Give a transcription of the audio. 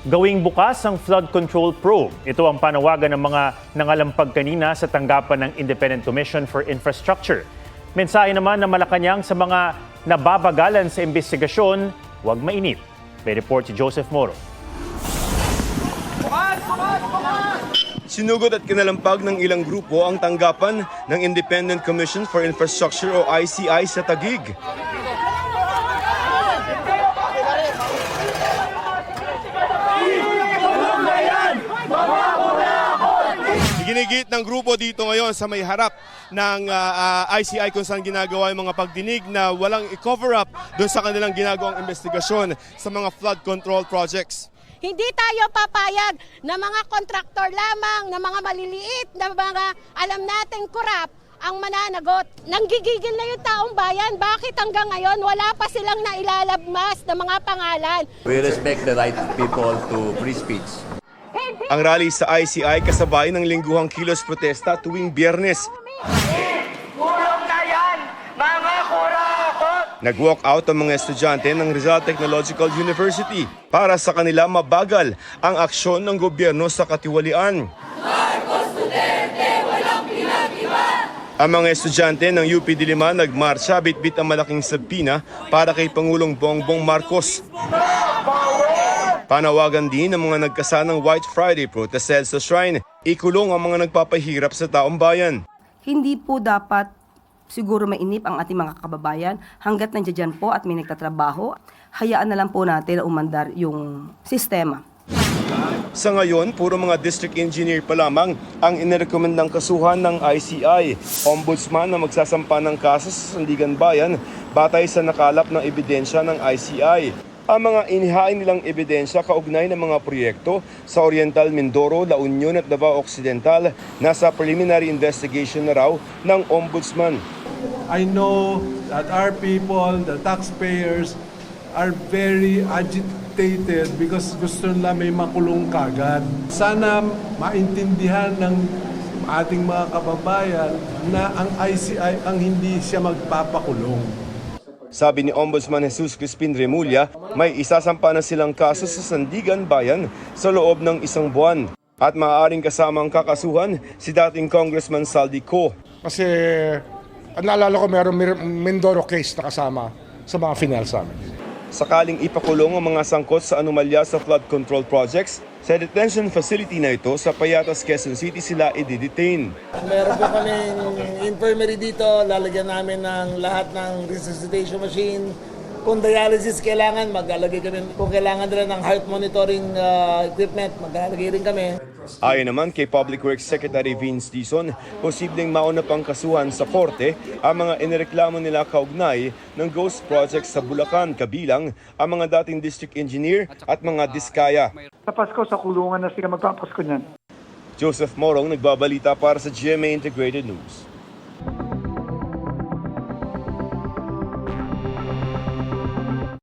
Gawing bukas ang flood control probe. Ito ang panawagan ng mga nangalampag kanina sa tanggapan ng Independent Commission for Infrastructure. Mensahe naman ng Malacanang sa mga nababagalan sa investigasyon, huwag mainip. May report si Joseph Moro. Sinugod at kinalampag ng ilang grupo ang tanggapan ng Independent Commission for Infrastructure o ICI sa Taguig. Ginigit ng grupo dito ngayon sa may harap ng ICI kung saan ginagawa yung mga pagdinig na walang i-cover up doon sa kanilang ginagawang investigasyon sa mga flood control projects. Hindi tayo papayag na mga kontraktor lamang, na mga maliliit, na mga alam nating korap ang mananagot. Nanggigigil na yung taong bayan. Bakit hanggang ngayon wala pa silang nailalabmas na mga pangalan? We respect the right of people to free speech. Ang rally sa ICI kasabay ng lingguhang kilos protesta tuwing Biyernes. Kulong na yan, mga kurakot! Nag-walk out ang mga estudyante ng Rizal Technological University para sa kanila mabagal ang aksyon ng gobyerno sa katiwalian. Ang mga estudyante ng UP Diliman nagmarcha bitbit ang malaking sabina para kay Pangulong Bongbong Marcos. Panawagan din ng mga nagkasanang White Friday protest sa shrine. Ikulong ang mga nagpapahirap sa taong bayan. Hindi po dapat siguro mainip ang ating mga kababayan hanggat nandiyan po at may nagtatrabaho. Hayaan na lang po natin na umandar yung sistema. Sa ngayon, puro mga district engineer pa lamang ang inirekomendang kasuhan ng ICI. Ombudsman na magsasampa ng kaso sa Sandigan Bayan batay sa nakalap ng ebidensya ng ICI. Ang mga inihain nilang ebidensya kaugnay ng mga proyekto sa Oriental Mindoro, La Union at Davao Occidental nasa preliminary investigation na raw ng Ombudsman. I know that our people, the taxpayers, are very agitated because gusto nila may makulong kagad. Sana maintindihan ng ating mga kababayan na ang ICI ang hindi siya magpapakulong. Sabi ni Ombudsman Jesus Crispin Remulla, may isasampa na silang kaso sa Sandigan Bayan sa loob ng isang buwan. At maaaring kasamang kakasuhan si dating Congressman Saldi Co. Kasi naalala ko mayroong Mindoro case na kasama sa mga finals namin. Sakaling ipakulong ang mga sangkot sa anomalya sa flood control projects, sa detention facility na ito sa Payatas, Quezon City sila i-detain. Meron po kaming infirmary dito, lalagyan namin ng lahat ng resuscitation machine. Kung dialysis kailangan, maglalagay kami. Kung kailangan din ng heart monitoring equipment, maglalagay rin kami. Ayon naman kay Public Works Secretary Vince Dizon, posibleng mauna pang kasuhan sa korte ang mga inireklamo nila kaugnay ng ghost project sa Bulacan, kabilang ang mga dating district engineer at mga diskaya. Sa Pasko, sa kulungan na sila magpapasko niyan. Joseph Morong, nagbabalita para sa GMA Integrated News.